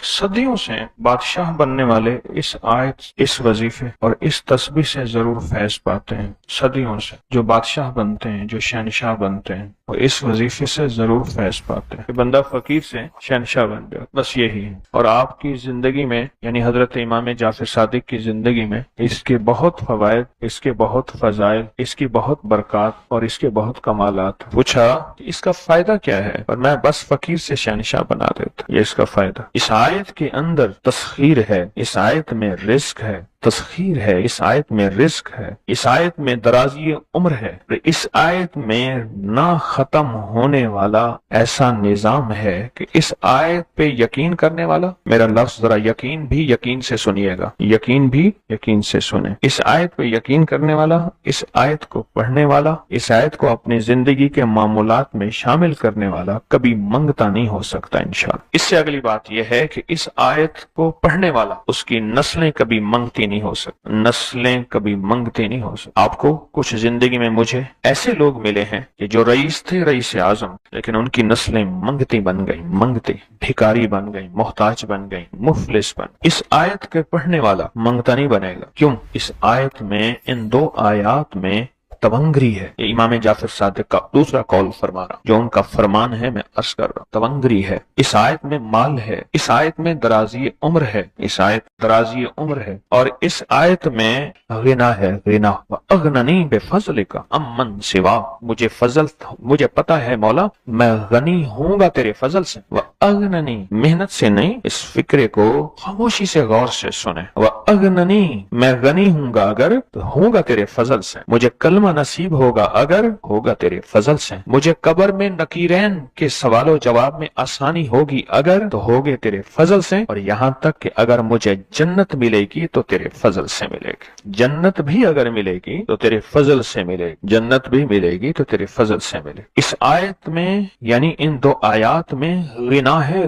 صدیوں سے بادشاہ بننے والے اس آیت، اس وظیفے اور اس تسبیح سے ضرور فیض پاتے ہیں۔ صدیوں سے جو بادشاہ بنتے ہیں، جو شہنشاہ بنتے ہیں، وہ اس وظیفے سے ضرور فیض پاتے ہیں کہ بندہ فقیر سے شہنشاہ بن جائے، بس یہی ہے۔ اور آپ کی زندگی میں، یعنی حضرت امام جعفر صادق کی زندگی میں اس کے بہت فوائد، اس کے بہت فضائل، اس کی بہت برکات اور اس کے بہت کمالات۔ پوچھا کہ اس کا فائدہ کیا ہے، اور میں بس فقیر سے شہنشاہ بنا دیتا، یہ اس کا فائدہ۔ اس آیت کے اندر تسخیر ہے، اس آیت میں رزق ہے، تسخیر ہے، اس آیت میں رزق ہے، اس آیت میں درازی عمر ہے، اس آیت میں نہ ختم ہونے والا ایسا نظام ہے کہ اس آیت پہ یقین کرنے والا، میرا لفظ ذرا یقین بھی یقین سے سنیے گا، یقین بھی یقین سے سنیں، اس آیت پہ یقین کرنے والا، اس آیت کو پڑھنے والا، اس آیت کو اپنی زندگی کے معمولات میں شامل کرنے والا کبھی منگتا نہیں ہو سکتا انشاءاللہ۔ اس سے اگلی بات یہ ہے کہ اس آیت کو پڑھنے والا، اس کی نسلیں کبھی منگتی نہیں ہو سکتی، نسلیں کبھی منگتے نہیں ہو سکتی۔ آپ کو کچھ زندگی میں مجھے ایسے لوگ ملے ہیں کہ جو رئیس تھے، رئیس اعظم، لیکن ان کی نسلیں منگتی بن گئی، منگتے، بھکاری بن گئی، محتاج بن گئی، مفلس بن۔ اس آیت کے پڑھنے والا منگتا نہیں بنے گا، کیوں؟ اس آیت میں، ان دو آیات میں تونگری ہے۔ یہ امام جعفر صادق کا دوسرا قول فرما رہا، جو ان کا فرمان ہے، میں عرض کر رہا ہوں، تونگری ہے۔ اس آیت میں مال ہے، اس آیت میں درازی عمر ہے، اس آیت درازی عمر ہے، اور اس آیت میں غنا ہے، غنا۔ وَأَغْنَنِي بِفَضْلِكَ عَمَّنْ سِوَا، مجھے فضل، مجھے پتا ہے مولا میں غنی ہوں گا تیرے فضل سے۔ وَأَغْنَنِي، محنت سے نہیں، اس فکرے کو خاموشی سے غور سے سنیں۔ وَأَغْنَنِي، میں غنی ہوں گا اگر تو ہوں گا تیرے فضل سے، مجھے کلمہ نصیب ہوگا اگر ہوگا تیرے فضل سے، مجھے قبر میں نکیرین کے سوال و جواب میں آسانی ہوگی اگر تو ہوگے تیرے فضل سے، اور یہاں تک کہ اگر مجھے جنت ملے گی تو تیرے فضل سے ملے گی، جنت بھی اگر ملے گی تو تیرے فضل سے ملے گی، جنت بھی ملے گی تو تیرے فضل سے ملے گی۔ اس آیت میں، یعنی ان دو آیات میں غنا ہے،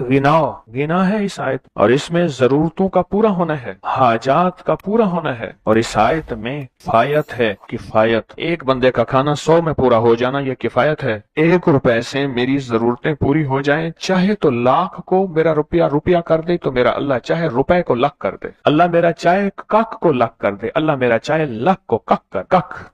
غنا ہے اس آیت، اور اس میں ضرورتوں کا پورا ہونا ہے، حاجات کا پورا ہونا ہے، اور اس آیت میں کفایت ہے، کفایت۔ ایک بندے کا کھانا 100 میں پورا ہو جانا یہ کفایت ہے۔ 1 روپے سے میری ضرورتیں پوری ہو جائیں، چاہے تو لاکھ کو میرا روپیہ کر دے تو میرا اللہ چاہے روپے کو لاکھ کر دے، اللہ میرا چاہے کک کو لاکھ کر دے، اللہ میرا چاہے لاکھ کو کک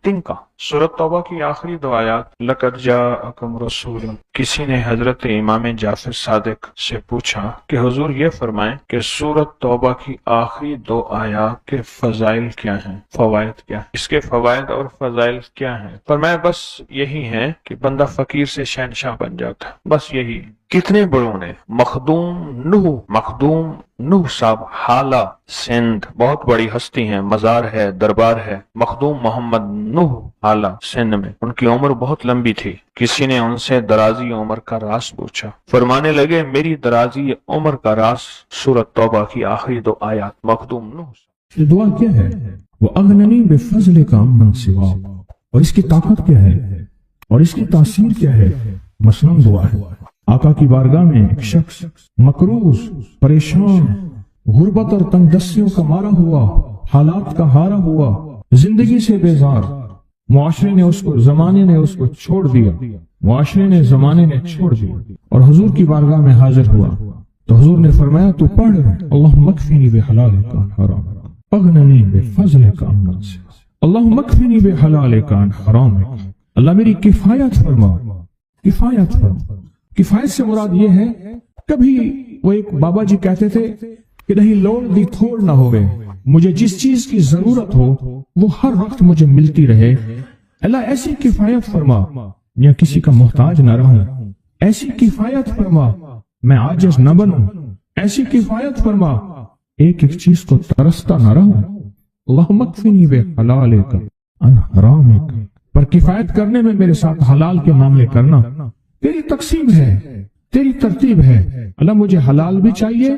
تنکا۔ سورۃ توبہ کی آخری 2 آیات، لَقَدْ جَاءَكُمْ رَسُولٌ۔ کسی نے حضرت امام جعفر صادق سے پوچھا کہ حضور یہ فرمائیں کہ سورۃ توبہ کی آخری 2 آیات کے فضائل کیا ہیں، فوائد کیا ہیں، اس کے فوائد اور فضائل کیا ہیں؟ فرمایا بس یہی ہے کہ بندہ فقیر سے شہنشاہ بن جاتا ہے، بس یہی۔ کتنے بڑوں نے، مخدوم نوح صاحب حالہ سندھ، بہت بڑی ہستی ہیں، مزار ہے، دربار ہے، مخدوم محمد نوح حالہ سندھ میں، ان کی عمر بہت لمبی تھی۔ کسی نے ان سے درازی عمر کا راز پوچھا، فرمانے لگے میری درازی عمر کا راز سورۃ توبہ کی آخری 2 آیات۔ مخدوم نوح یہ دعا کیا ہے؟ وَأَغْنَنِي بِفَضْلِكَ عَمَّنْ سِوَا، اور اس کی طاقت کیا ہے اور اس کی تاثیر کیا ہے؟ مثلاً دعا ہے، آقا کی بارگاہ میں ایک شخص مقروض، پریشان، غربت اور تنگ دستیوں کا مارا ہوا، حالات کا ہارا ہوا، زندگی سے بیزار، معاشرے نے اس کو، زمانے نے اس کو چھوڑ دیا، معاشرے نے، زمانے نے چھوڑ دیا، اور حضور کی بارگاہ میں حاضر ہوا تو حضور نے فرمایا تو پڑھ اللہم اکفنی بحلالک عن حرامک اغننی بفضلک عمن سواک، اللہم اکفنی بحلالک عن حرامک، اللہ میری کفایت فرما، کفایت فرما۔ کفایت سے مراد یہ ہے، کبھی وہ ایک بابا جی کہتے تھے کہ نہیں لوڑ دی تھوڑ نہ ہوئے، مجھے جس چیز کی ضرورت ہو وہ ہر وقت مجھے ملتی رہے، اللہ ایسی کفایت فرما یا کسی کا محتاج نہ رہوں، ایسی کفایت فرما میں عاجز نہ بنوں، ایسی کفایت فرما ایک ایک چیز کو ترستا نہ رہوں، اللہم اکفنی بحلالک عن حرامک، پر کفایت کرنے میں میرے ساتھ حلال کے معاملے کرنا تیری تقسیم ہے، تیری ترتیب ہے، اللہ مجھے حلال بھی چاہیے،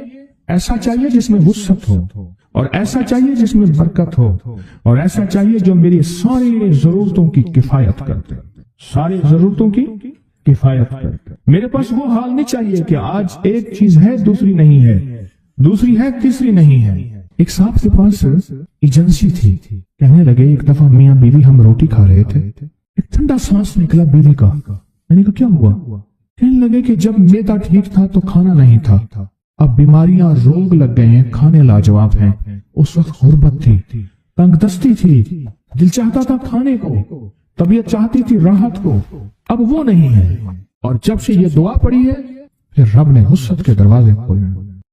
ایسا چاہیے جس میں وسعت ہو، اور ایسا چاہیے جس میں برکت ہو، اور ایسا چاہیے جو میری ساری ضرورتوں کی کفایت کرتے، ساری ضرورتوں کی کفایت کرتے۔ میرے پاس وہ حال نہیں چاہیے کہ آج ایک چیز ہے دوسری نہیں ہے، دوسری ہے تیسری نہیں ہے۔ ایک صاحب کے پاس ایجنسی تھی، کہنے لگے ایک دفعہ میاں بیوی ہم روٹی کھا رہے تھے، ایک ٹھنڈا سانس نکلا بیوی کا، میں نے کہا کیا ہوا؟ کہنے لگے کہ جب میدا ٹھیک تھا تو کھانا نہیں تھا، اب بیماریاں روگ لگ گئے ہیں، کھانے لاجواب ہیں، اس وقت غربت تھی، تنگ دستی تھی، دل چاہتا تھا کھانے کو، طبیعت چاہتی تھی راحت کو، اب وہ نہیں ہے۔ اور جب سے یہ دعا پڑی ہے پھر رب نے وسعت کے دروازے کھولے۔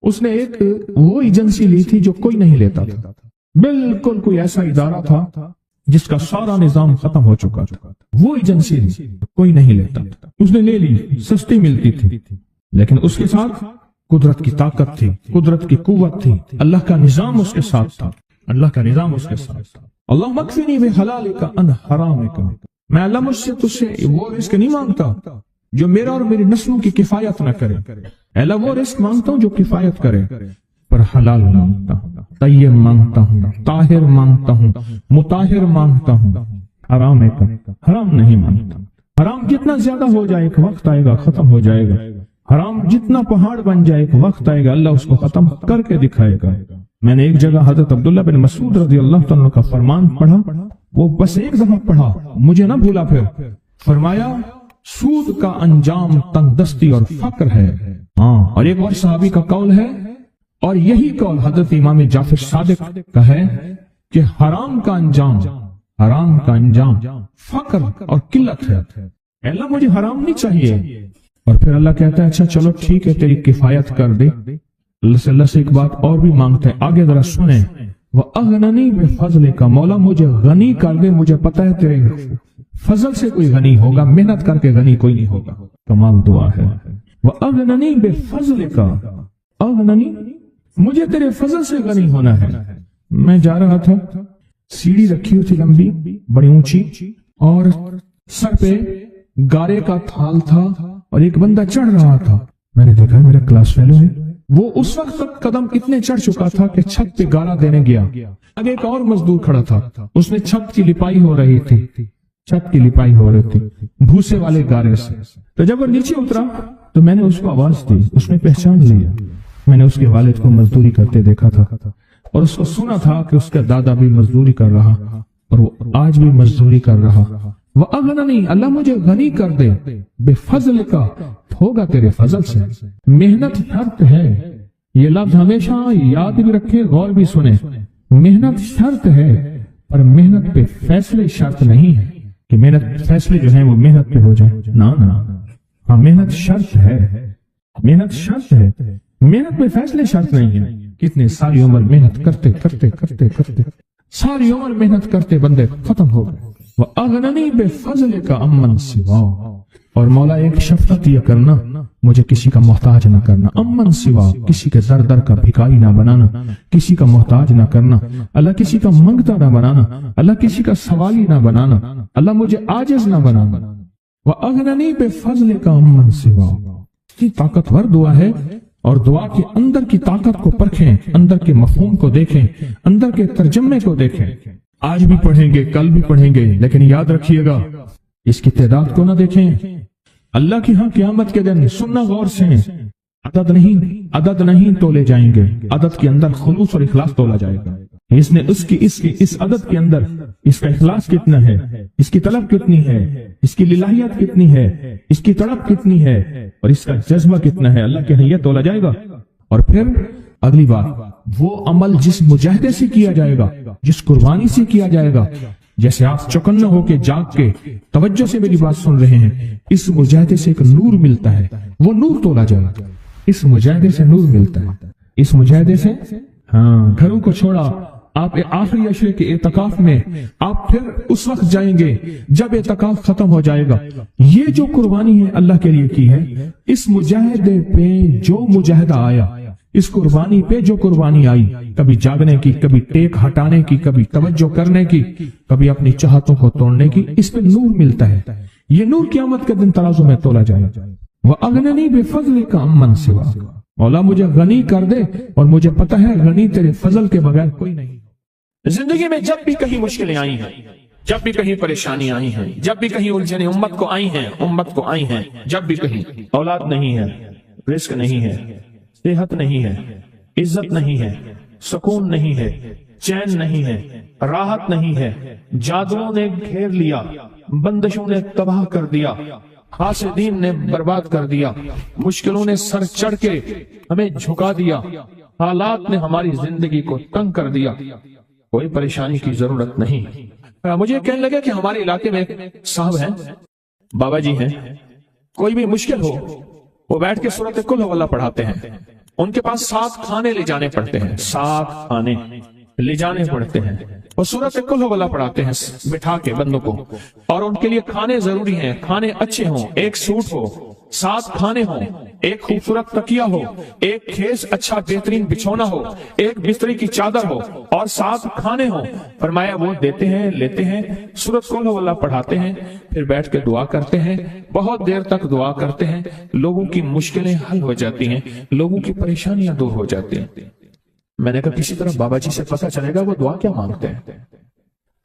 اس نے ایک وہ ایجنسی لی تھی جو کوئی نہیں لیتا تھا، بالکل کوئی ایسا ادارہ تھا جس کا سارا نظام ختم ہو چکا تھا، وہ ایجنسی کوئی نہیں لیتا تھا، اس نے لے لی، سستی ملتی تھی، لیکن اس کے ساتھ قدرت کی طاقت تھی، قدرت کی قوت تھی، اللہ کا نظام اس کے ساتھ تھا، اللہ کا نظام اس کے ساتھ تھا۔ اللہ مکفینی بحلالک عن حرامک، میں اللہ مجھ سے تجھ سے وہ رزق نہیں مانگتا جو میرا اور میری نسلوں کی کفایت نہ کرے، اللہ وہ رزق مانگتا ہوں جو کفایت کرے، پر حلال مانگتا ہوں، طیب مانگتا ہوں، طاہر مانگتا ہوں، مطہر مانگتا ہوں، حرام نہیں مانگتا۔ حرام جتنا زیادہ ہو جائے ایک وقت آئے گا ختم ہو جائے گا، حرام جتنا پہاڑ بن جائے ایک وقت آئے گا اللہ اس کو ختم کر کے دکھائے گا۔ میں نے ایک جگہ حضرت عبداللہ بن مسعود رضی اللہ عنہ کا فرمان پڑھا، وہ بس ایک دفعہ پڑھا، مجھے نہ بھولا، پھر فرمایا سود کا انجام تنگ دستی اور فقر ہے۔ اور ایک اور صحابی کا قول ہے، اور یہی قول حضرت امام جعفر صادق کا ہے کہ حرام کا انجام فقر اور قلت ہے۔ اللہ مجھے حرام نہیں چاہیے، اور پھر اللہ کہتا ہے اچھا چلو ٹھیک ہے تیری کفایت کر دے۔ اللہ سے ایک بات اور بھی مانگتا ہے، آگے ذرا سنیں، وَأَغْنَنِي بِفَضْلِكَ، مولا مجھے غنی کر دے، مجھے پتہ ہے تیرے فضل سے کوئی غنی ہوگا، محنت کر کے غنی کوئی نہیں ہوگا۔ کمال دعا ہے، وَأَغْنَنِي بِفَضْلِكَ، اغننی، مجھے تیرے فضل سے غنی ہونا ہے۔ میں جا رہا تھا، سیڑھی رکھی ہوئی تھی لمبی بڑی اونچی، اور سر پہ گارے کا تھال تھا اور ایک بندہ چڑھ رہا تھا، میں نے دیکھا میرا کلاس فیلو ہے، وہ اس وقت تک قدم اتنے چڑھ چکا تھا کہ چھت پہ گارا دینے گیا، آگے ایک اور مزدور کھڑا تھا، اس نے چھت کی لپائی ہو رہی تھی بھوسے والے گارے سے۔ تو جب وہ نیچے اترا تو میں نے اس کو آواز دی، اس نے پہچان لیا، میں نے اس کے والد کو مزدوری کرتے دیکھا تھا اور اس کو سنا تھا کہ اس کا دادا بھی مزدوری کر رہا اور وہ آج بھی مزدوری کر رہا۔ وَأَغْنَنِي، اللہ مجھے غنی کر دے، بِفَضْلِكَ، ہوگا تیرے فضل سے۔ محنت شرط ہے، یہ لفظ ہمیشہ یاد بھی رکھے، غور بھی سنیں، محنت شرط ہے، پر محنت پہ فیصلے شرط نہیں ہے کہ محنت فیصلے جو ہیں وہ محنت پہ ہو جائیں، نا ہاں محنت شرط ہے، محنت پہ فیصلے شرط نہیں ہے۔ کتنے ساری عمر محنت کرتے ساری عمر محنت کرتے بندے ختم ہو گئے۔ وَأَغْنَنِي بِفَضْلِكَ عَمَّنْ سِوَاكَ، اور مولا ایک شفقت یہ کرنا، مجھے کسی کا محتاج نہ کرنا، امن سوا، کسی کے در کا بھکاری نہ بنانا، کسی کا محتاج نہ کرنا، اللہ کسی کا منگتا نہ بنانا، اللہ کسی کا سوالی نہ بنانا، اللہ مجھے عاجز نہ بنانا۔ وَأَغْنَنِي بِفَضْلِكَ عَمَّنْ سِوَاكَ، یہ طاقتور دعا ہے، اور دعا کے اندر کی طاقت کو پرکھیں، اندر کے مفہوم کو دیکھیں، اندر کے ترجمے کو دیکھیں۔ آج بھی پڑھیں گے، کل بھی پڑھیں گے، لیکن یاد رکھیے گا اس کی تعداد کو نہ دیکھیں، اللہ کی ہاں قیامت کے دن سننا غور سے، عدد نہیں تولے جائیں گے، عدد کے اندر خلوص اور اخلاص تولا جائے گا۔ اس عدد کے اندر اس کا اخلاص کتنا ہے، اس کی طلب کتنی ہے، اس کی للہیت کتنی ہے، اس کی تڑپ کتنی ہے، اور اس کا جذبہ کتنا ہے، اللہ کے ہاں یہ تولا جائے گا۔ اور پھر اگلی بات، وہ عمل جس مجاہدے سے کیا جائے گا، جس قربانی سے کیا جائے گا، جیسے آپ چوکنا ہو کے جاگ کے توجہ سے میری بات سن رہے ہیں، اس مجاہدے سے ایک نور ملتا ہے، وہ نور تولا جائے گا، اس مجاہدے سے نور ملتا ہے، اس مجاہدے سے گھروں کو چھوڑا، آپ آخری عشرے کے اعتکاف میں آپ پھر اس وقت جائیں گے جب اعتکاف ختم ہو جائے گا۔ یہ جو قربانی ہے اللہ کے لیے کی ہے، اس مجاہدے پہ جو مجاہدہ آیا، اس قربانی پہ جو قربانی آئی، کبھی جاگنے کی، کبھی ٹیک ہٹانے کی، کبھی توجہ کرنے کی، کبھی اپنی چاہتوں کو توڑنے کی، اس پہ نور ملتا ہے۔ یہ نور قیامت کے دن ترازو میں تولا جائے۔ وَأَغْنَنِي بِفَضْلِكَ عَمَّنْ سِوَاكَ، مولا مجھے غنی کر دے، اور مجھے پتہ ہے غنی تیرے فضل کے بغیر کوئی نہیں۔ زندگی میں جب بھی کہیں مشکلیں آئی ہیں، جب بھی کہیں پریشانی آئی ہیں، جب بھی کہیں الجھنیں امت کو آئی ہیں، جب بھی کہیں اولاد نہیں ہے، رزق نہیں ہے، صحت نہیں ہے، عزت نہیں ہے، سکون نہیں ہے، چین نہیں ہے، راحت نہیں ہے، جادوؤں نے گھیر لیا، بندشوں نے تباہ کر دیا، حاسدین نے برباد کر دیا، مشکلوں نے سر چڑھ کے ہمیں جھکا دیا، حالات نے ہماری زندگی کو تنگ کر دیا، کوئی پریشانی کی ضرورت نہیں۔ مجھے کہنے لگے کہ ہمارے علاقے میں ایک صاحب ہیں، بابا جی ہیں، کوئی بھی مشکل ہو وہ بیٹھ کے سورۃ قل ہو اللہ پڑھاتے ہیں، ان کے پاس 7 کھانے لے جانے پڑتے ہیں، 7 کھانے لے جانے پڑتے ہیں، وہ سورۃ قل ہو اللہ پڑھاتے ہیں بٹھا کے بندوں کو، اور ان کے لیے کھانے ضروری ہیں، کھانے اچھے ہوں، ایک سوٹ ہو، 7 کھانے ہوں، ایک خوبصورت تکیہ ہو، ایک کھیس اچھا بہترین بچھونا ہو، ایک بستری کی چادر ہو، اور 7 کھانے ہوں۔ فرمایا وہ دیتے ہیں، لیتے ہیں، سورۃ قل ہو اللہ پڑھاتے ہیں، پھر بیٹھ کے دعا کرتے ہیں، بہت دیر تک دعا کرتے ہیں، لوگوں کی مشکلیں حل ہو جاتی ہیں، لوگوں کی پریشانیاں دور ہو جاتی ہیں۔ میں نے کہا کسی طرح بابا جی سے پتہ چلے گا وہ دعا کیا مانگتے ہیں۔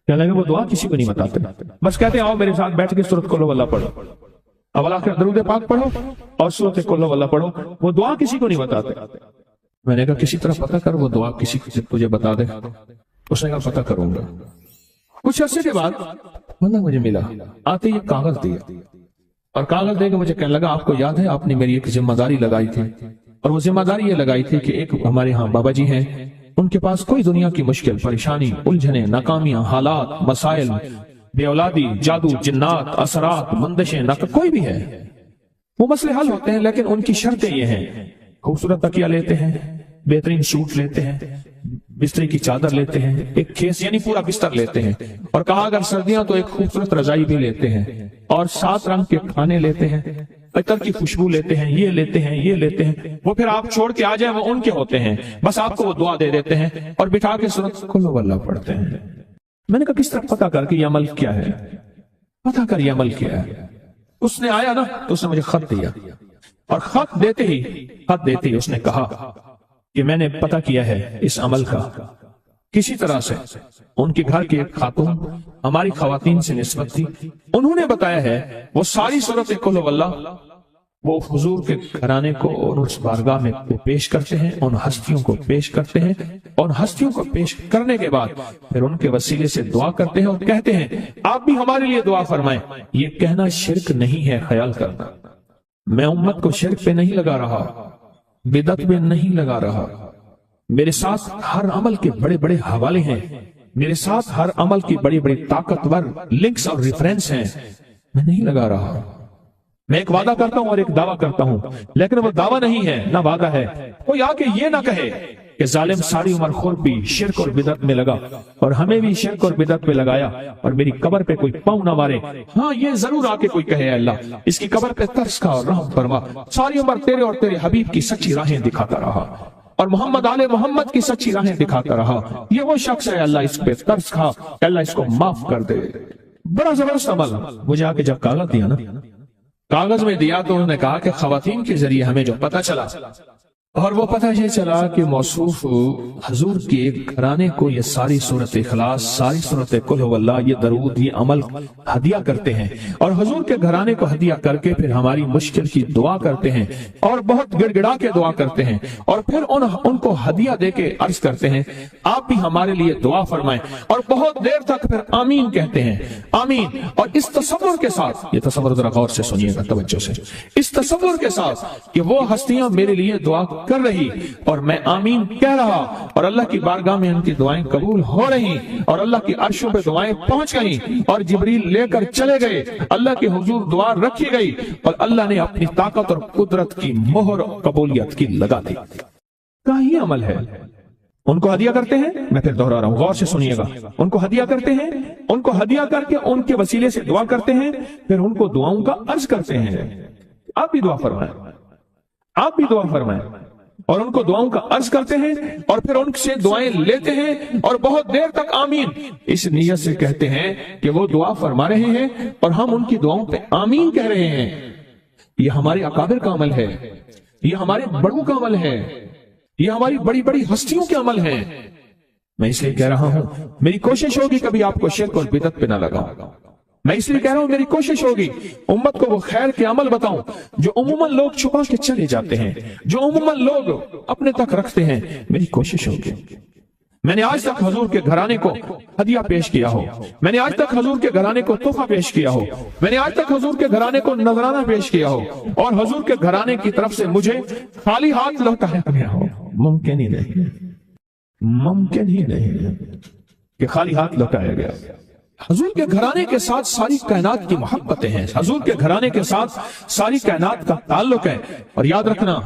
کہنے لگا وہ دعا کسی کو نہیں بتاتے، بس کہتے ہیں آؤ میرے ساتھ بیٹھ کے سورۃ قل ہو اللہ پڑھو، اول آخر درود پاک پڑھو اور سورۃ قل ہو اللہ پڑھو، وہ دعا کسی کو نہیں بتاتے۔ میں نے کہا کسی طرح پتہ کر وہ دعا کسی کو تجھے بتا دے۔ اس نے کہا پتہ کروں گا۔ کچھ عرصے کے بعد بندہ مجھے ملا، آتے یہ کاغذ دیا، اور کاغذ دے کے مجھے کہنے لگا آپ کو یاد ہے آپ نے میری ایک ذمہ داری لگائی تھی، اور وہ ذمہ داری یہ لگائی تھی کہ ایک ہمارے ہاں بابا جی ہیں، ان کے پاس کوئی دنیا کی مشکل، پریشانی، الجھنیں، ناکامیاں، حالات، مسائل، بے اولادی، جادو، جنات، اثرات، بندشیں، کوئی بھی ہے، وہ مسئلے حل ہوتے ہیں، لیکن ان کی شرطیں یہ ہیں، خوبصورت تکیہ لیتے ہیں، بہترین سوٹ لیتے ہیں، بستری کی چادر لیتے ہیں، ایک کھیس یعنی پورا بستر لیتے ہیں، اور کہا اگر سردیاں تو ایک خوبصورت رضائی بھی لیتے ہیں، اور 7 رنگ کے کھانے لیتے ہیں، عطر کی خوشبو لیتے ہیں، یہ لیتے ہیں، یہ لیتے ہیں، وہ پھر آپ چھوڑ کے آ جائیں وہ ان کے ہوتے ہیں، بس آپ کو وہ دعا دے دیتے ہیں اور بٹھا کے سورۃ قل ہو اللہ پڑھتے ہیں۔ میں نے کہا کس طرح پتہ کر کے یہ عمل کیا ہے، پتہ کر یہ عمل کیا ہے۔ اس نے آیا نا تو اس نے مجھے خط دیا، اور خط دیتے ہی اس نے کہا کہ میں نے پتہ کیا ہے اس عمل کا، کسی طرح سے ان کے گھر کی ایک خاتون ہماری خواتین سے نسبت تھی، انہوں نے بتایا ہے وہ ساری سورۃ قل ہو اللہ وہ حضور کے گھرانے کو اور اس بارگاہ میں پیش کرتے ہیں، ان ہستیوں کو پیش کرتے ہیں، اور ہستیوں کو پیش کرنے کے بعد پھر ان کے وسیلے سے دعا کرتے ہیں اور کہتے ہیں آپ بھی ہمارے لیے دعا فرمائیں۔ یہ کہنا شرک نہیں ہے، خیال کرنا، میں امت کو شرک پہ نہیں لگا رہا، بدعت میں نہیں لگا رہا، میرے ساتھ ہر عمل کے بڑے بڑے حوالے ہیں، میرے ساتھ ہر عمل کی بڑی بڑی طاقتور لنکس اور ریفرنس ہیں، میں نہیں لگا رہا، میں ایک وعدہ کرتا ہوں اور ایک دعویٰ کرتا ہوں، لیکن وہ دعویٰ نہیں ہے نہ وعدہ ہے۔ کوئی آ کے یہ نہ کہے کہ ظالم ساری عمر خود بھی شرک اور بدعت میں لگا اور ہمیں بھی شرک اور بدعت میں لگایا اور میری قبر پہ کوئی پاؤں نہ مارے۔ ہاں یہ ضرور آ کے کوئی کہے اللہ اس کی قبر پہ ترس کھا اور رحم فرما، ساری عمر تیرے اور تیرے حبیب کی سچی راہیں دکھاتا رہا اور محمد آل محمد کی سچی راہیں دکھاتا رہا، یہ وہ شخص ہے اللہ اس پہ ترس کھا، اللہ اس کو معاف کر دے۔ بڑا زبردست عمل۔ مجھے آ کے جب کاغذ دیا نا، کاغذ میں دیا تو انہوں نے کہا کہ خواتین کے ذریعے ہمیں جو پتہ چلا، اور وہ پتہ یہ چلا کہ موصوف حضور کے گھرانے کو یہ ساری سورۃ اخلاص، ساری سورۃ قل ہو اللہ، یہ درود، یہ عمل ہدیہ کرتے ہیں، اور حضور کے گھرانے کو ہدیہ کر کے پھر ہماری مشکل کی دعا کرتے ہیں اور بہت گڑ گڑا کے دعا کرتے ہیں، اور پھر ان کو ہدیہ دے کے عرض کرتے ہیں آپ بھی ہمارے لیے دعا فرمائیں، اور بہت دیر تک پھر آمین کہتے ہیں، آمین۔ اور اس تصور کے ساتھ، یہ تصور ذرا غور سے سنیے گا توجہ سے، اس تصور کے ساتھ کہ وہ ہستیاں میرے لیے دعا کر رہی اور میں آمین کہہ رہا اور اللہ کی بارگاہ میں ان کی دعائیں قبول ہو رہی اور اللہ کی عرشوں پہ دعائیں پہنچ گئیں اور جبریل لے کر چلے گئے، اللہ کے حضور دعا رکھی گئی اور اللہ نے اپنی طاقت اور قدرت کی مہر قبولیت کی لگا دی۔ کیا یہ عمل ہے؟ ان کو ہدیہ کرتے ہیں، میں پھر دوہرا رہا ہوں، غور سے سنیے گا، ان کو ہدیہ کرتے ہیں، ان کو ہدیہ کر کے ان کے وسیلے سے دعا کرتے ہیں، پھر ان کو دعاؤں کا عرض کرتے ہیں آپ بھی دعا فرمائیں، آپ بھی دعا فرمائیں، اور ان کو دعاؤں کا عرض کرتے ہیں اور پھر ان سے دعائیں لیتے ہیں اور بہت دیر تک آمین اس نیت سے کہتے ہیں کہ وہ دعا فرما رہے ہیں اور ہم ان کی دعاؤں پہ آمین کہہ رہے ہیں۔ یہ ہمارے اکابر کا عمل ہے، یہ ہمارے بڑوں کا عمل ہے، یہ ہماری بڑی بڑی ہستیوں کے عمل ہیں۔ میں اس لیے کہہ رہا ہوں میری کوشش ہوگی کبھی آپ کو شرک اور بدعت پہ نہ لگاؤں، میں اس لیے کہہ رہا ہوں میری کوشش ہوگی امت کو وہ خیر کے عمل بتاؤں جو عموماً لوگ چھپا کے چلے جاتے ہیں، جو عموماً لوگ اپنے تک رکھتے ہیں، میری کوشش ہوگی، میں نے آج تک حضور کے گھرانے کو ہدیہ پیش کیا ہو، میں نے آج تک حضور کے گھرانے کو تحفہ پیش کیا ہو، میں نے آج تک حضور کے گھرانے کو نذرانہ پیش کیا ہو، اور حضور کے گھرانے کی طرف سے مجھے خالی ہاتھ لوٹایا گیا ہو؟ ممکن ہی نہیں، ممکن ہی نہیں کہ خالی ہاتھ لوٹایا گیا۔ حضور کے گھرانے کے ساتھ ساری کائنات کی محبتیں ہیں، حضور کے گھرانے کے ساتھ ساری کائنات کا تعلق ہے۔ اور یاد رکھنا،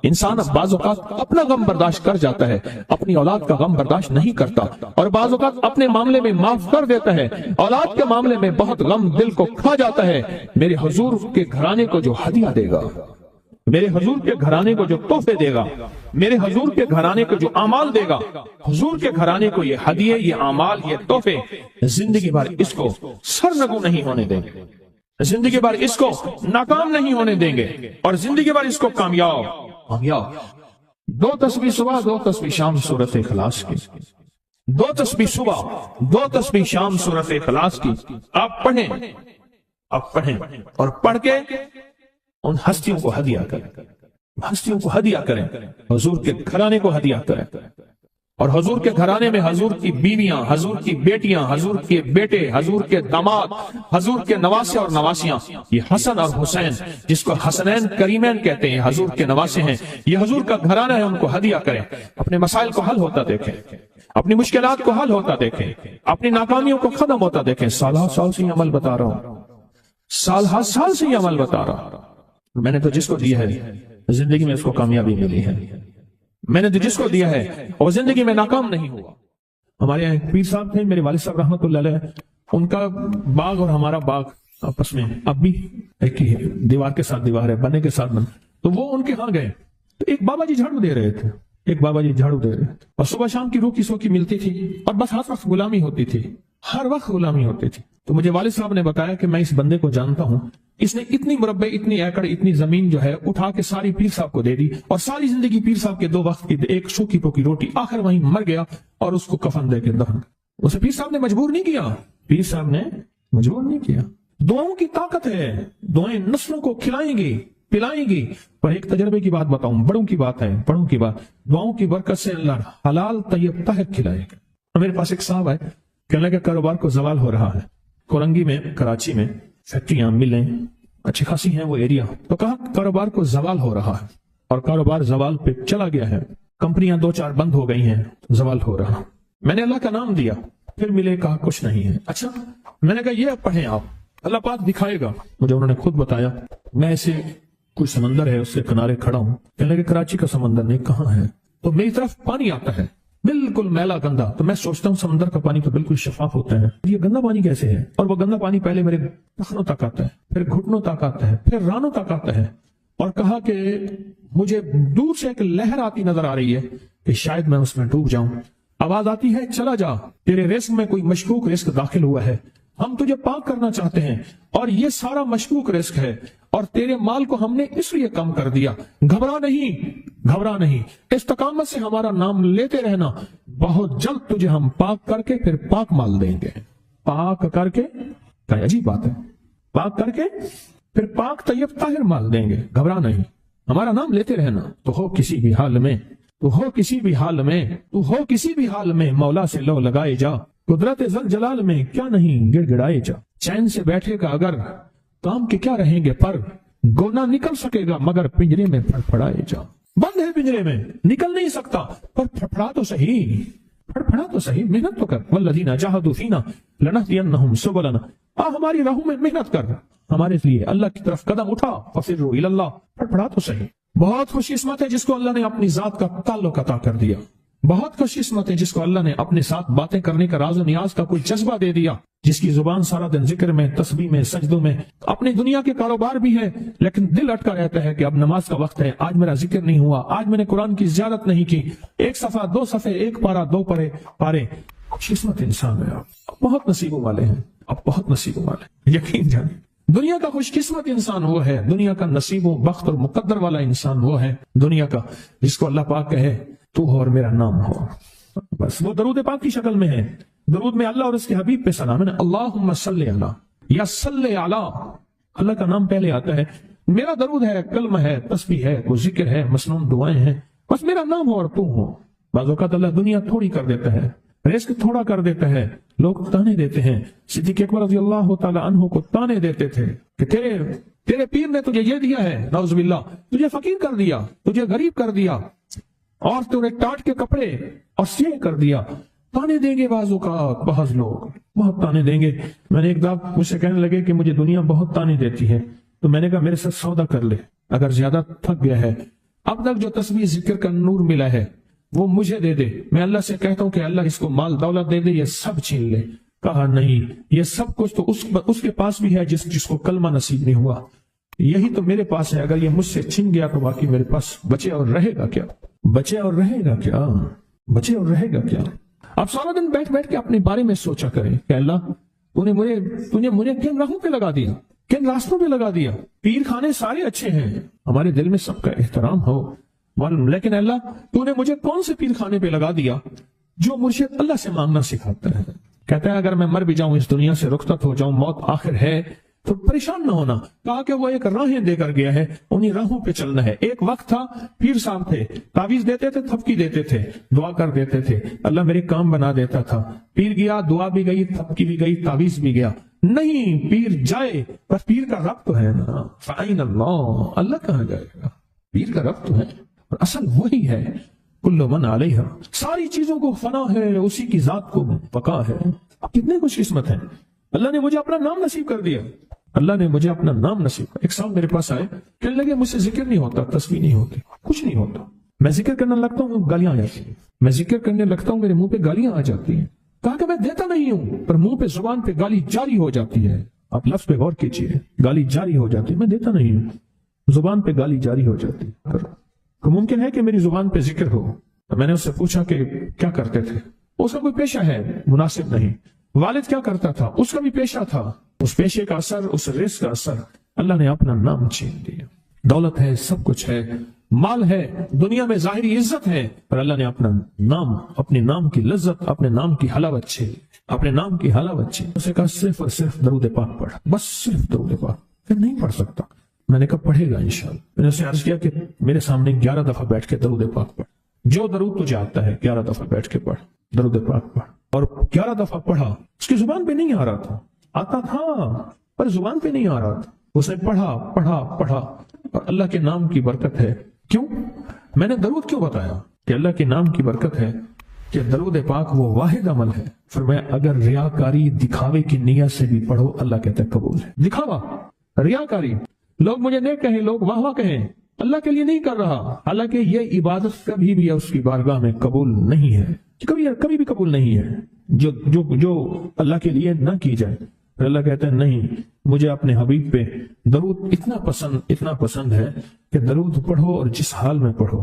انسان بعض اوقات اپنا غم برداشت کر جاتا ہے، اپنی اولاد کا غم برداشت نہیں کرتا، اور بعض اوقات اپنے معاملے میں معاف کر دیتا ہے، اولاد کے معاملے میں بہت غم دل کو کھا جاتا ہے۔ میرے حضور کے گھرانے کو جو ہدیہ دے گا، میرے حضور کے گھرانے کو جو تحفے دے گا، میرے حضور کے گھرانے کو جو اعمال دے گا، حضور کے گھرانے کو یہ ہدیے، یہ اعمال، یہ تحفے زندگی بھر اس کو سرنگو نہیں ہونے دیں گے، زندگی بھر اس کو ناکام نہیں ہونے دیں گے، اور زندگی بھر اس کو کامیاب۔ دو تسبیح صبح، دو تسبیح شام سورۃ اخلاص کی، دو تسبیح صبح، دو تسبیح شام سورۃ اخلاص کی آپ پڑھیں، آپ پڑھیں، اور پڑھ کے ان ہستیوں کو ہدیہ کریں، ہستیوں کو ہدیہ کریں، حضور کے گھرانے کو ہدیہ کریں۔ اور حضور کے گھرانے میں حضور کی بیویاں، حضور کی بیٹیاں، حضور کے بیٹے، حضور کے داماد، حضور کے نواسے اور نواسیاں، یہ حسن اور حسین جس کو حسنین کریمین کہتے ہیں، حضور کے نواسے ہیں، یہ حضور کا گھرانہ ہے، ان کو ہدیہ کریں۔ اپنے مسائل کو حل ہوتا دیکھیں، اپنی مشکلات کو حل ہوتا دیکھیں، اپنی ناکامیوں کو ختم ہوتا دیکھیں۔ سال سے یہ عمل بتا رہا ہوں، سال سے یہ عمل بتا رہا ہوں۔ میں نے تو جس کو دیا ہے زندگی میں اس کو کامیابی ملی ہے، میں نے تو جس کو دیا ہے اور زندگی میں ناکام نہیں ہوا۔ ہمارے یہاں ایک پیر صاحب تھے، میرے والد صاحب رحمۃ اللہ علیہ، ان کا باغ اور ہمارا باغ آپس میں اب بھی ایک ہی دیوار کے ساتھ دیوار ہے، بنے کے ساتھ بن۔ تو وہ ان کے ہاں گئے تو ایک بابا جی جھاڑو دے رہے تھے، ایک بابا جی جھاڑو دے رہے تھے، اور صبح شام کی روکی سوکی ملتی تھی، اور بس ہر وقت غلامی ہوتی تھی، ہر وقت غلامی ہوتی تھی۔ تو مجھے والد صاحب نے بتایا کہ میں اس بندے کو جانتا ہوں، اس نے اتنی مربع، اتنی ایکڑ، اتنی زمین جو ہے اٹھا کے ساری پیر صاحب کو دے دی، اور ساری زندگی پیر صاحب کے 2 وقت کی ایک سوکھی پوکی روٹی، آخر وہیں مر گیا اور اس کو کفن دے کے دفن۔ اسے پیر صاحب نے مجبور نہیں کیا، پیر صاحب نے مجبور نہیں کیا۔ دعاؤں کی طاقت ہے، دعائیں نسلوں کو کھلائیں گی، پلائیں گی۔ پر ایک تجربے کی بات بتاؤں، بڑوں کی بات ہے، بڑوں کی بات، دعاؤں کی برکت سے اللہ حلال طیب طاہر کھلائے گا۔ میرے پاس ایک صاحب ہے، کہنے لگا کاروبار کو زوال ہو رہا ہے، کورنگی میں، کراچی میں فیکٹریاں، ملیں اچھی خاصی ہیں وہ ایریا، تو کہا کاروبار کو زوال ہو رہا ہے، اور کاروبار زوال پہ چلا گیا ہے، کمپنیاں 2-4 بند ہو گئی ہیں، زوال ہو رہا۔ میں نے اللہ کا نام دیا، پھر ملے، کہا کچھ نہیں ہے۔ اچھا، میں نے کہا یہ پڑھیں آپ، اللہ پاک دکھائے گا مجھے۔ انہوں نے خود بتایا، میں ایسے کوئی سمندر ہے اس سے کنارے کھڑا ہوں، کہنے لگے کراچی کا سمندر نہیں، کہاں ہے؟ تو میری طرف پانی آتا ہے، بالکل میلا گندا۔ تو میں سوچتا ہوں سمندر کا پانی تو بالکل شفاف ہوتا ہے، یہ گندا پانی کیسے ہے؟ اور وہ گندا پانی پہلے میرے ٹخنوں تک آتا ہے، پھر گھٹنوں تک آتا ہے، پھر رانوں تک آتا ہے۔ اور کہا کہ مجھے دور سے ایک لہر آتی نظر آ رہی ہے کہ شاید میں اس میں ڈوب جاؤں۔ آواز آتی ہے، چلا جا، تیرے رزق میں کوئی مشکوک رزق داخل ہوا ہے، ہم تجھے پاک کرنا چاہتے ہیں، اور یہ سارا مشکوک رزق ہے، اور تیرے مال کو ہم نے اس لیے کم کر دیا۔ گھبرا نہیں، گھبرا نہیں، استقامت سے ہمارا نام لیتے رہنا، بہت جلد تجھے ہم پاک کر کے پھر پاک مال دیں گے۔ پاک کر کے، کیا عجیب بات ہے، پاک کر کے پھر پاک طیب طاہر مال دیں گے۔ گھبرا نہیں، ہمارا نام لیتے رہنا، تو ہو کسی بھی حال میں، تو ہو کسی بھی حال میں، تو ہو کسی بھی حال میں، مولا سے لو لگائے جا، قدرت ذل جلال میں کیا نہیں گڑ گڑائے جا۔ چین سے بیٹھے گا اگر کام کے کیا رہیں گے پر، گونا نکل سکے گا مگر پنجرے میں پھڑپھڑائے جا۔ بند ہے پنجرے میں، نکل نہیں سکتا، پر پھڑپھڑا تو صحیح، پھڑپھڑا تو صحیح، محنت تو کر۔ والذین جاہدوا فینا لنہدینہم سبلنا، ہماری راہوں میں محنت کر، ہمارے لیے اللہ کی طرف قدم اٹھا، ففروا الی اللہ، پھڑپھڑا تو صحیح۔ بہت خوش قسمت ہے جس کو اللہ نے اپنی ذات کا تعلق عطا کر دیا، بہت خوش قسمت ہے جس کو اللہ نے اپنے ساتھ باتیں کرنے کا راز و نیاز کا کوئی جذبہ دے دیا، جس کی زبان سارا دن ذکر میں، تسبیح میں، سجدوں میں، اپنی دنیا کے کاروبار بھی ہے، لیکن دل اٹکا رہتا ہے کہ اب نماز کا وقت ہے، آج میرا ذکر نہیں ہوا، آج میں نے قرآن کی زیارت نہیں کی، 1 صفحہ 2 صفحے، 1 پارہ 2 پارے۔ خوش قسمت انسان ہے آپ، بہت نصیبوں والے ہیں آپ، بہت نصیبوں والے ہیں، یقین جانیں۔ دنیا کا خوش قسمت انسان وہ ہے، دنیا کا نصیبوں، بخت اور مقدر والا انسان وہ ہے دنیا کا جس کو اللہ پاک کہے تو ہو اور میرا نام ہو، بس وہ درود پاک کی شکل میں ہے۔ درود میں اللہ اور اس کے حبیب پہ سلام ہے، اللہم صلی علی یا صلی علی، اللہ کا نام پہلے آتا ہے، میرا درود ہے، کلمہ ہے، تسبیح ہے، وہ ذکر ہے، مسنون دعائیں ہیں، بس میرا نام ہو اور تو ہو، بعض اوقات اللہ دنیا تھوڑی کر دیتا ہے، رزق تھوڑا کر دیتا ہے، لوگ تانے دیتے ہیں۔ صدیق اکبر رضی اللہ تعالی عنہ کو تانے دیتے تھے کہ تیرے پیر نے تجھے یہ دیا ہے، نعوذ باللہ، تجھے فقیر کر دیا، تجھے غریب کر دیا، اور تجھے ٹاٹ کے کپڑے اور سیہ کر دیا۔ تانے دیں گے بعض اوقات، بعض لوگ بہت تانے دیں گے۔ میں نے ایک دفعہ مجھ سے کہنے لگے کہ مجھے دنیا بہت تانے دیتی ہے، تو میں نے کہا میرے ساتھ سودا کر لے، اگر زیادہ تھک گیا ہے، اب تک جو تسبیح ذکر کا نور ملا ہے وہ مجھے دے دے، میں اللہ سے کہتا ہوں کہ اللہ اس کو مال دولت دے دے، یہ سب چھین لے۔ کہا نہیں، یہ سب کچھ تو اس کے پاس بھی ہے جس کو کلمہ نصیب نہیں ہوا، یہی تو میرے پاس ہے، اگر یہ مجھ سے چھن گیا تو باقی میرے پاس بچے اور رہے گا کیا؟ بچے اور رہے گا کیا؟ بچے اور رہے گا کیا؟ آپ سارا دن بیٹھ بیٹھ کے اپنے بارے میں سوچا کریں کہ اللہ تو نے مجھے کن راہوں پہ لگا دیا، کن راستوں پہ لگا دیا۔ پیر خانے سارے اچھے ہیں، ہمارے دل میں سب کا احترام ہو، لیکن اللہ تو نے مجھے کون سے پیر خانے پہ لگا دیا جو مرشد اللہ سے مانگنا سکھاتا ہے؟ کہتا ہے اگر میں مر بھی جاؤں، اس دنیا سے رخصت ہو جاؤں، موت آخر ہے، تو پریشان نہ ہونا۔ کہا کہ وہ ایک راہیں دے کر گیا ہے، انہی راہوں پہ چلنا ہے۔ ایک وقت تھا پیر صاحب تھے، تعویذ دیتے تھے، تھپکی دیتے تھے، دعا کر دیتے تھے، اللہ میرے کام بنا دیتا تھا۔ پیر گیا، دعا بھی گئی، تھپکی بھی گئی، تعویذ بھی گیا۔ نہیں، پیر جائے پر پیر کا رب تو ہے نا، فَأَيْنَ اللَّهُ، اللہ کہاں جائے گا؟ پیر کا رب تو ہے، اور اصل وہی ہے۔ کل من علیہا، ساری چیزوں کو فنا ہے، اسی کی ذات کو بقا ہے۔ اب کتنے خوش قسمت ہیں، اللہ نے مجھے اپنا نام نصیب کر دیا، اللہ نے مجھے اپنا نام نصیب کر۔ ایک صاحب میرے پاس آئے، کہنے لگے مجھ سے ذکر نہیں ہوتا، تسبیح نہیں ہوتی، کچھ نہیں ہوتا، میں ذکر کرنے لگتا ہوں گالیاں آ جاتی ہیں، میں ذکر کرنے لگتا ہوں میرے منہ پہ گالیاں آ جاتی ہیں۔ کہا کہ میں دیتا نہیں ہوں، پر منہ پہ زبان پہ گالی جاری ہو جاتی ہے۔ آپ لفظ پہ غور کیجیے، گالی جاری ہو جاتی ہے، میں دیتا نہیں ہوں، زبان پہ گالی جاری ہو جاتی ہے۔ تو ممکن ہے کہ میری زبان پہ ذکر ہو۔ تو میں نے اس سے پوچھا کہ کیا کرتے تھے؟ اس کا کوئی پیشہ ہے مناسب نہیں۔ والد کیا کرتا تھا؟ اس کا بھی پیشہ تھا، اس پیشے کا اثر، اس رزق کا اثر، اللہ نے اپنا نام چھین دیا۔ دولت ہے، سب کچھ ہے، مال ہے، دنیا میں ظاہری عزت ہے، پر اللہ نے اپنا نام، اپنے نام کی لذت، اپنے نام کی حلاوت چھین، اپنے نام کی حلاوت چھین۔ اسے کہا صرف اور صرف درود پاک پڑھ، بس صرف درود پاک۔ پھر نہیں پڑھ سکتا، میں نے کہا پڑھے گا انشاءاللہ۔ میں نے اسے عرض کیا کہ میرے سامنے 11 دفعہ بیٹھ کے درود پاک پڑھ، جو درود تجھے آتا ہے 11 دفعہ بیٹھ کے پڑھ، درود پاک پڑھ۔ اور 11 دفعہ پڑھا، اس کی زبان پہ نہیں آ رہا تھا، آتا تھا پر زبان پہ نہیں آ رہا تھا۔ اس نے پڑھا پڑھا پڑھا، اور اللہ کے نام کی برکت ہے۔ کیوں میں نے درود کیوں بتایا؟ کہ اللہ کے نام کی برکت ہے کہ درود پاک وہ واحد عمل ہے، فرمایا اگر ریاکاری، دکھاوے کی نیت سے بھی پڑھو، اللہ کہتا ہے قبول ہے۔ دکھاوا، ریاکاری، لوگ مجھے نیک کہیں، لوگ واہ واہ کہیں، اللہ کے لیے نہیں کر رہا، حالانکہ یہ عبادت کبھی بھی اس کی بارگاہ میں قبول نہیں ہے، کبھی بھی قبول نہیں ہے جو اللہ کے لیے نہ کی جائے۔ پھر اللہ کہتا ہے نہیں، مجھے اپنے حبیب پہ درود اتنا پسند ہے کہ درود پڑھو اور جس حال میں پڑھو،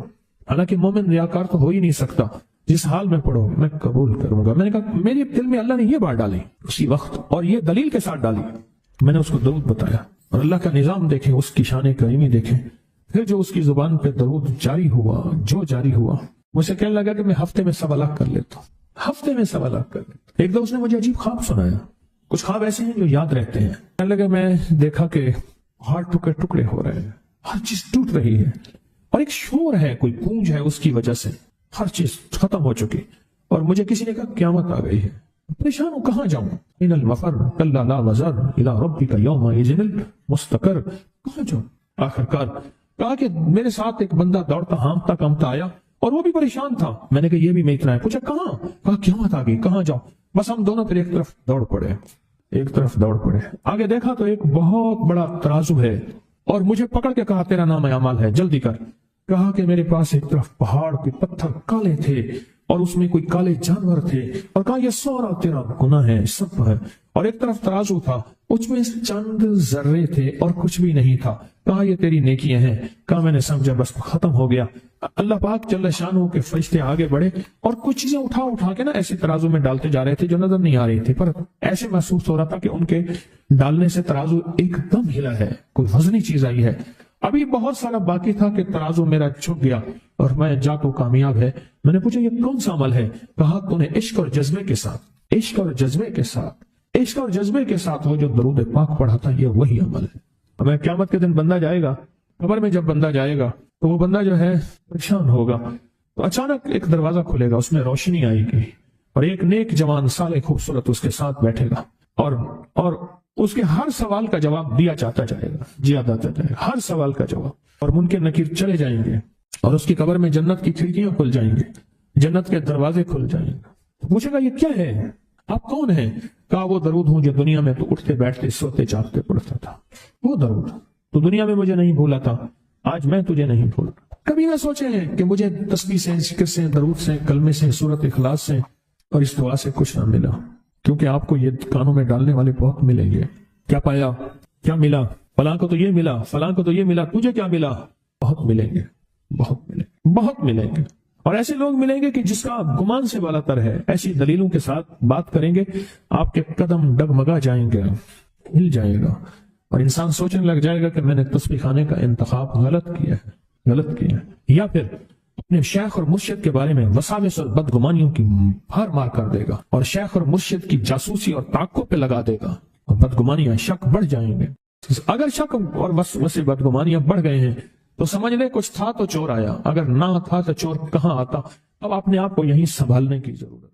حالانکہ مومن ریاکار تو ہو ہی نہیں سکتا، جس حال میں پڑھو میں قبول کروں گا۔ میں نے کہا میرے دل میں اللہ نے یہ بات ڈالی اسی وقت، اور یہ دلیل کے ساتھ ڈالی۔ میں نے اس کو درود بتایا، اور اللہ کا نظام دیکھیں، اس کی شان کریمی دیکھیں۔ پھر جو اس کی زبان پہ درود جاری ہوا، مجھے کہنے لگا کہ میں ہفتے میں 1.25 لاکھ کر لیتا ہوں، ہفتے میں 1.25 لاکھ کر لیتا ہوں۔ ایک دو اس نے مجھے عجیب خواب سنایا، کچھ خواب ایسے ہیں جو یاد رہتے ہیں۔ کہنے لگا میں دیکھا کہ ہاتھ ٹکڑے ٹکڑے ہو رہے ہیں، ہر چیز ٹوٹ رہی ہے، اور ایک شور ہے، کوئی گونج ہے، اس کی وجہ سے ہر چیز ختم ہو چکی۔ اور مجھے کسی نے کہا قیامت آ گئی ہے، پریشان ہوں، کہاں جاؤں؟ ان المفر کلا لا وزر الى ربک یومئذ المستقر، کہاں جاؤں؟ آخرکار کہا کہ میرے ساتھ ایک بندہ دوڑتا ہانپتا کامتا آیا، اور وہ بھی پریشان تھا۔ میں نے کہا یہ بھی میں اتنا ہے، پوچھا کہاں؟ کہا قیامت آ گئی، کہاں جاؤں؟ بس ہم دونوں پھر ایک طرف دوڑ پڑے۔ آگے دیکھا تو ایک بہت بڑا ترازو ہے، اور مجھے پکڑ کے کہا تیرا نام اعمال ہے، جلدی کر۔ کہا کہ میرے پاس ایک طرف پہاڑ کے پتھر کالے تھے، اور اس میں کوئی کالے جانور تھے، اور کہا یہ سورا تیرا گناہ ہے، سب ہے۔ اور ایک طرف ترازو تھا، اس میں چند ذرے تھے اور کچھ بھی نہیں تھا۔ کہا یہ تیری نیکیاں ہیں۔ کہا میں نے سمجھا بس ختم ہو گیا۔ اللہ پاک جل شانہ کے فرشتے آگے بڑھے، اور کچھ چیزیں اٹھا کے نا ایسے ترازو میں ڈالتے جا رہے تھے جو نظر نہیں آ رہی تھی، پر ایسے محسوس ہو رہا تھا کہ ان کے ڈالنے سے ترازو ایک دم ہلا ہے، کوئی وزنی چیز آئی ہے۔ ابھی بہت سارا باقی تھا کہ ترازو میرا جھک گیا، اور میں جا تو کامیاب ہے۔ میں نے پوچھا یہ کون سا عمل ہے؟ کہا تو نے عشق اور جذبے کے ساتھ وہ جو درود پاک پڑھا تھا، یہ وہی عمل ہے۔ ہمیں قیامت کے دن بندہ جائے گا قبر میں، جب بندہ جائے گا تو وہ بندہ جو ہے پریشان ہوگا، تو اچانک ایک دروازہ کھلے گا، اس میں روشنی آئے گی اور ایک نیک جوان صالح خوبصورت اس کے ساتھ بیٹھے گا اور اس کے ہر سوال کا جواب دیا جاتا جائے گا، ہر سوال کا جواب، اور منکر نکیر چلے جائیں گے اور اس کی قبر میں جنت کی کھڑکیاں کھل جائیں گے، جنت کے دروازے کھل جائیں گے۔ تو پوچھے گا یہ کیا ہے، آپ کون ہیں؟ کہا وہ درود ہوں جو دنیا میں تو اٹھتے بیٹھتے سوتے جاگتے پڑھتا تھا، وہ درود تو دنیا میں مجھے نہیں بھولا تھا، آج میں تجھے نہیں بھول۔ کبھی نہ سوچے ہیں کہ مجھے تسبیح سے، ذکر سے، درود سے، کلمے سے، سورت اخلاص سے اور اس دعا سے کچھ نہ ملا، کیونکہ آپ کو یہ کانوں میں ڈالنے والے بہت ملیں گے۔ کیا پایا، کیا ملا؟ فلاں کو تو یہ ملا، فلاں کو تو یہ ملا، تجھے کیا ملا؟ بہت ملیں گے، بہت ملیں گے، اور ایسے لوگ ملیں گے کہ جس کا گمان سے بالا تر ہے، ایسی دلیلوں کے ساتھ بات کریں گے، آپ کے قدم ڈگمگا جائیں گے، ہل جائے گا، اور انسان سوچنے لگ جائے گا کہ میں نے تسبیح خانے کا انتخاب غلط کیا ہے، یا پھر اپنے شیخ اور مرشد کے بارے میں وساوس اور بدگمانیوں کی بھار مار کر دے گا، اور شیخ اور مرشد کی جاسوسی اور تعقب پہ لگا دے گا، اور بدگمانیاں، شک بڑھ جائیں گے۔ اگر شک اور وسوسے بدگمانیاں بڑھ گئے ہیں تو سمجھ لے کچھ تھا تو چور آیا، اگر نہ تھا تو چور کہاں آتا۔ اب اپنے آپ کو یہیں سنبھالنے کی ضرورت